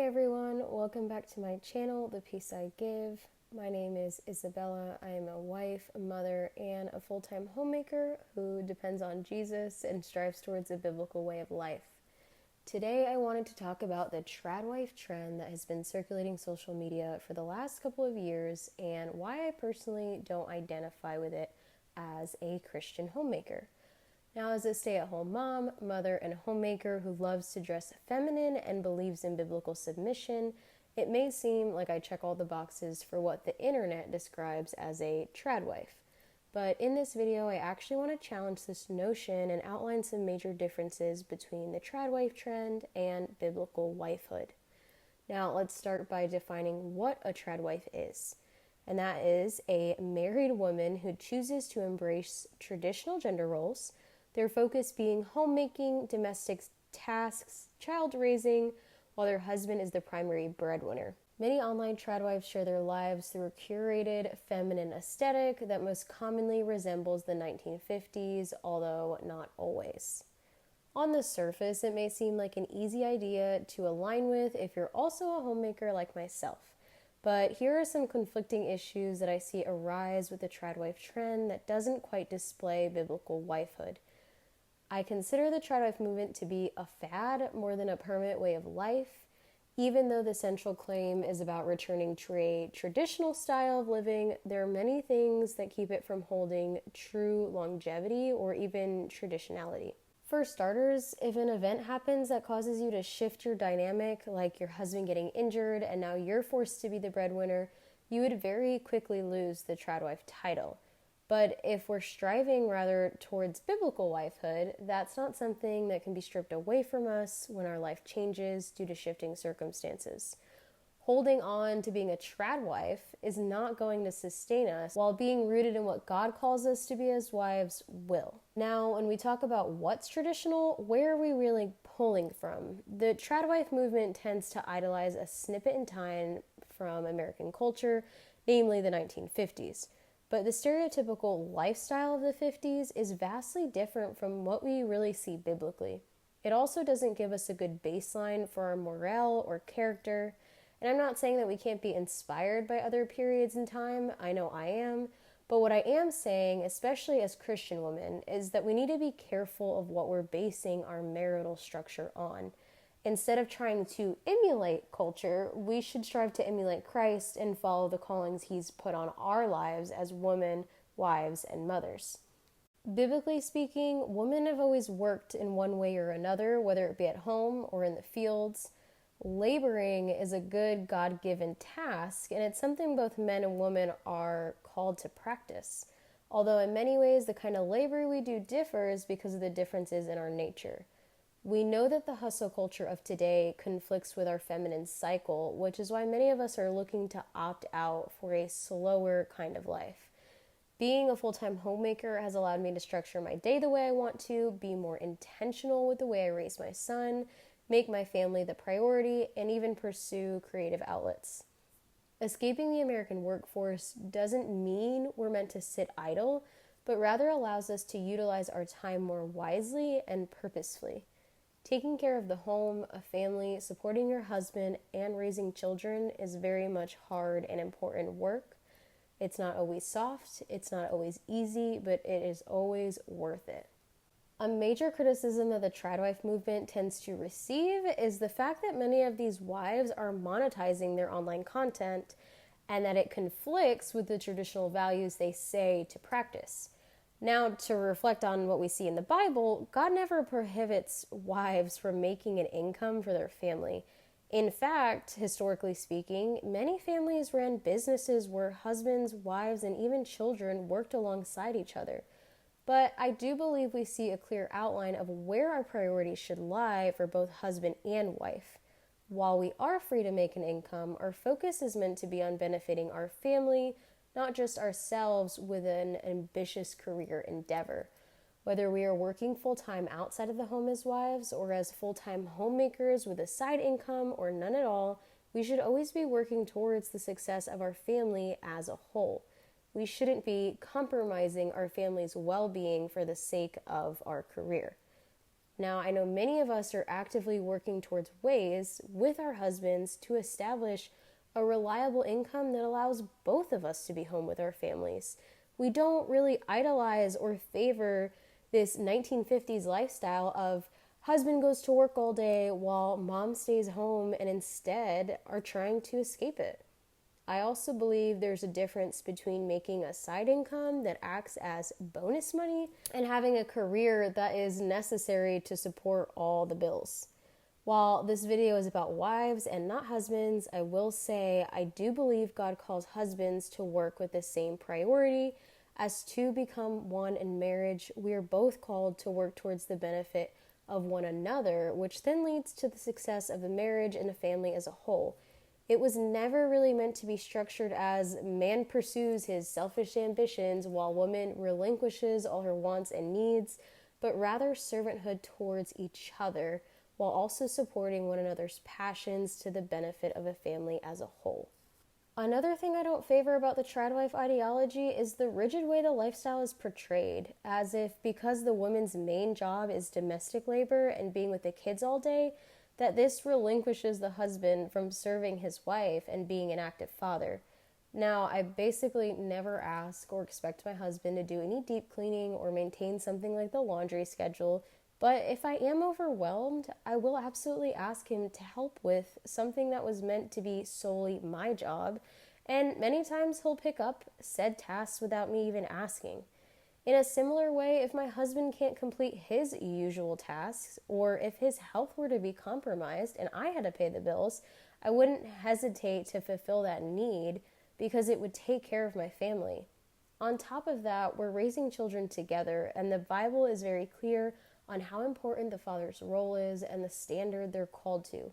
Hey everyone, welcome back to my channel, The Peace I Give. My name is Isabella. I am a wife, a mother, and a full-time homemaker who depends on Jesus and strives towards a biblical way of life. Today I wanted to talk about the Tradwife trend that has been circulating social media for the last couple of years and why I personally don't identify with it as a Christian homemaker. Now, as a stay-at-home mom, mother, and homemaker who loves to dress feminine and believes in biblical submission, it may seem like I check all the boxes for what the internet describes as a tradwife. But in this video, I actually want to challenge this notion and outline some major differences between the tradwife trend and biblical wifehood. Now, let's start by defining what a tradwife is. And that is a married woman who chooses to embrace traditional gender roles, their focus being homemaking, domestic tasks, child raising, while their husband is the primary breadwinner. Many online tradwives share their lives through a curated feminine aesthetic that most commonly resembles the 1950s, although not always. On the surface, it may seem like an easy idea to align with if you're also a homemaker like myself. But here are some conflicting issues that I see arise with the tradwife trend that doesn't quite display biblical wifehood. I consider the tradwife movement to be a fad more than a permanent way of life, even though the central claim is about returning to a traditional style of living. There are many things that keep it from holding true longevity or even traditionality. For starters, if an event happens that causes you to shift your dynamic, like your husband getting injured and now you're forced to be the breadwinner, you would very quickly lose the tradwife title. But if we're striving rather towards biblical wifehood, that's not something that can be stripped away from us when our life changes due to shifting circumstances. Holding on to being a tradwife is not going to sustain us, while being rooted in what God calls us to be as wives will. Now, when we talk about what's traditional, where are we really pulling from? The tradwife movement tends to idolize a snippet in time from American culture, namely the 1950s. But the stereotypical lifestyle of the 50s is vastly different from what we really see biblically. It also doesn't give us a good baseline for our morale or character. And I'm not saying that we can't be inspired by other periods in time. I know I am. But what I am saying, especially as Christian women, is that we need to be careful of what we're basing our marital structure on. Instead of trying to emulate culture, we should strive to emulate Christ and follow the callings He's put on our lives as women, wives, and mothers. Biblically speaking, women have always worked in one way or another, whether it be at home or in the fields. Laboring is a good God-given task, and it's something both men and women are called to practice. Although in many ways, the kind of labor we do differs because of the differences in our nature. We know that the hustle culture of today conflicts with our feminine cycle, which is why many of us are looking to opt out for a slower kind of life. Being a full-time homemaker has allowed me to structure my day the way I want to, be more intentional with the way I raise my son, make my family the priority, and even pursue creative outlets. Escaping the American workforce doesn't mean we're meant to sit idle, but rather allows us to utilize our time more wisely and purposefully. Taking care of the home, a family, supporting your husband, and raising children is very much hard and important work. It's not always soft, it's not always easy, but it is always worth it. A major criticism that the tradwife movement tends to receive is the fact that many of these wives are monetizing their online content and that it conflicts with the traditional values they say to practice. Now, to reflect on what we see in the Bible, God never prohibits wives from making an income for their family. In fact, historically speaking, many families ran businesses where husbands, wives, and even children worked alongside each other. But I do believe we see a clear outline of where our priorities should lie for both husband and wife. While we are free to make an income, our focus is meant to be on benefiting our family, not just ourselves with an ambitious career endeavor. Whether we are working full-time outside of the home as wives or as full-time homemakers with a side income or none at all, we should always be working towards the success of our family as a whole. We shouldn't be compromising our family's well-being for the sake of our career. Now, I know many of us are actively working towards ways with our husbands to establish a reliable income that allows both of us to be home with our families. We don't really idolize or favor this 1950s lifestyle of husband goes to work all day while mom stays home and instead are trying to escape it. I also believe there's a difference between making a side income that acts as bonus money and having a career that is necessary to support all the bills. While this video is about wives and not husbands, I will say I do believe God calls husbands to work with the same priority. As two become one in marriage, we are both called to work towards the benefit of one another, which then leads to the success of the marriage and the family as a whole. It was never really meant to be structured as man pursues his selfish ambitions while woman relinquishes all her wants and needs, but rather servanthood towards each other while also supporting one another's passions to the benefit of a family as a whole. Another thing I don't favor about the Tradwife ideology is the rigid way the lifestyle is portrayed, as if because the woman's main job is domestic labor and being with the kids all day, that this relinquishes the husband from serving his wife and being an active father. Now, I basically never ask or expect my husband to do any deep cleaning or maintain something like the laundry schedule, but if I am overwhelmed, I will absolutely ask him to help with something that was meant to be solely my job, and many times he'll pick up said tasks without me even asking. In a similar way, if my husband can't complete his usual tasks, or if his health were to be compromised and I had to pay the bills, I wouldn't hesitate to fulfill that need because it would take care of my family. On top of that, we're raising children together, and the Bible is very clear on how important the father's role is and the standard they're called to.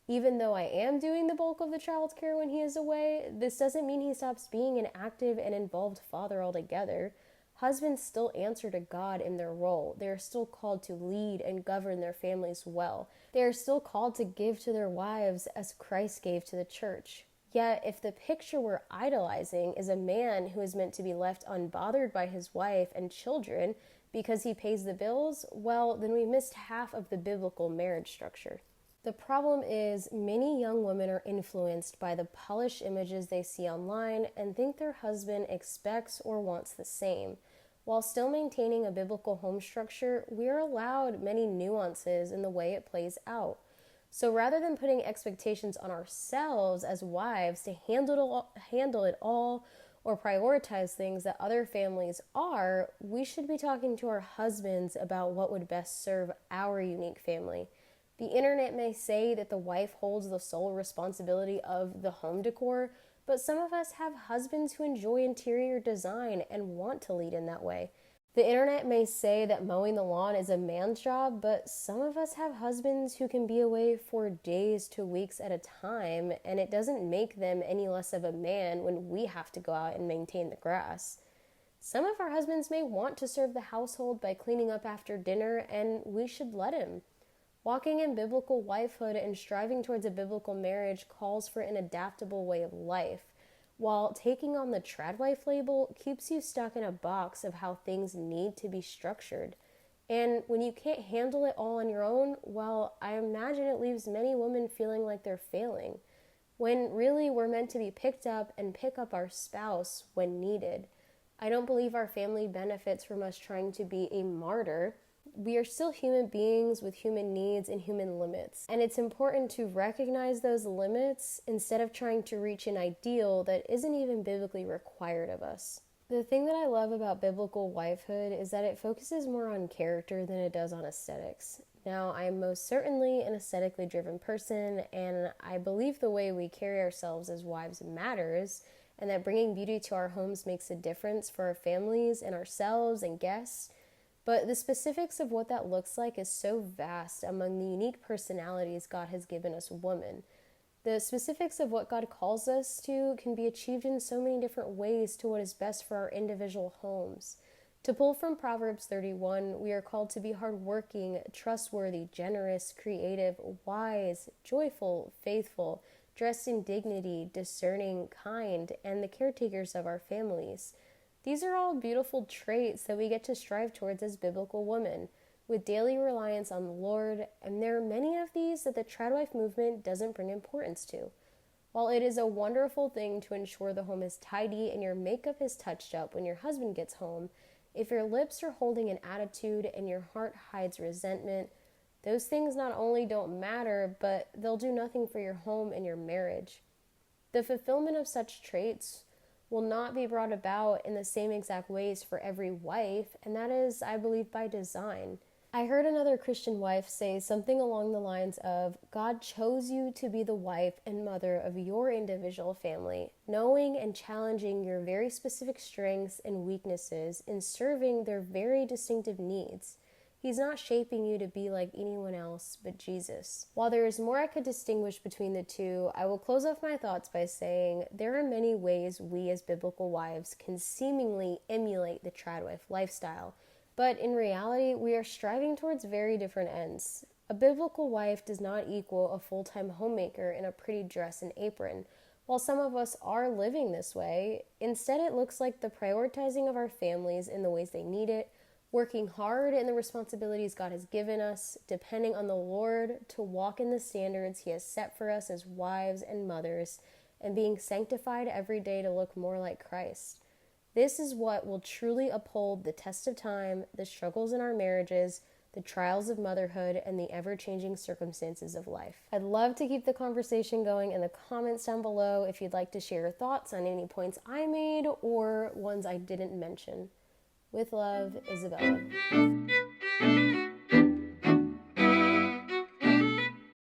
Even though I am doing the bulk of the child's care when he is away, this doesn't mean he stops being an active and involved father altogether. Husbands still answer to God in their role. They are still called to lead and govern their families well. They are still called to give to their wives as Christ gave to the church. Yet, if the picture we're idolizing is a man who is meant to be left unbothered by his wife and children because he pays the bills, well, then we missed half of the biblical marriage structure. The problem is many young women are influenced by the polished images they see online and think their husband expects or wants the same. While still maintaining a biblical home structure, we are allowed many nuances in the way it plays out. So rather than putting expectations on ourselves as wives to handle it all or prioritize things that other families are, we should be talking to our husbands about what would best serve our unique family. The internet may say that the wife holds the sole responsibility of the home decor, but some of us have husbands who enjoy interior design and want to lead in that way. The internet may say that mowing the lawn is a man's job, but some of us have husbands who can be away for days to weeks at a time, and it doesn't make them any less of a man when we have to go out and maintain the grass. Some of our husbands may want to serve the household by cleaning up after dinner, and we should let him. Walking in biblical wifehood and striving towards a biblical marriage calls for an adaptable way of life, while taking on the Tradwife label keeps you stuck in a box of how things need to be structured. And when you can't handle it all on your own, well, I imagine it leaves many women feeling like they're failing, when really we're meant to be picked up and pick up our spouse when needed. I don't believe our family benefits from us trying to be a martyr. We are still human beings with human needs and human limits, and it's important to recognize those limits instead of trying to reach an ideal that isn't even biblically required of us. The thing that I love about biblical wifehood is that it focuses more on character than it does on aesthetics. Now, I am most certainly an aesthetically driven person, and I believe the way we carry ourselves as wives matters, and that bringing beauty to our homes makes a difference for our families and ourselves and guests. But the specifics of what that looks like is so vast among the unique personalities God has given us women. The specifics of what God calls us to can be achieved in so many different ways to what is best for our individual homes. To pull from Proverbs 31, we are called to be hardworking, trustworthy, generous, creative, wise, joyful, faithful, dressed in dignity, discerning, kind, and the caretakers of our families. These are all beautiful traits that we get to strive towards as biblical women. with daily reliance on the Lord, and there are many of these that the Tradwife movement doesn't bring importance to. While it is a wonderful thing to ensure the home is tidy and your makeup is touched up when your husband gets home, if your lips are holding an attitude and your heart hides resentment, those things not only don't matter, but they'll do nothing for your home and your marriage. The fulfillment of such traits will not be brought about in the same exact ways for every wife, and that is, I believe, by design. I heard another Christian wife say something along the lines of, God chose you to be the wife and mother of your individual family, knowing and challenging your very specific strengths and weaknesses in serving their very distinctive needs. He's not shaping you to be like anyone else but Jesus. While there is more I could distinguish between the two, I will close off my thoughts by saying there are many ways we as biblical wives can seemingly emulate the Tradwife lifestyle, but in reality, we are striving towards very different ends. A biblical wife does not equal a full-time homemaker in a pretty dress and apron. While some of us are living this way, instead it looks like the prioritizing of our families in the ways they need it, working hard in the responsibilities God has given us, depending on the Lord to walk in the standards He has set for us as wives and mothers, and being sanctified every day to look more like Christ. This is what will truly uphold the test of time, the struggles in our marriages, the trials of motherhood, and the ever-changing circumstances of life. I'd love to keep the conversation going in the comments down below if you'd like to share your thoughts on any points I made or ones I didn't mention. With love, Isabella.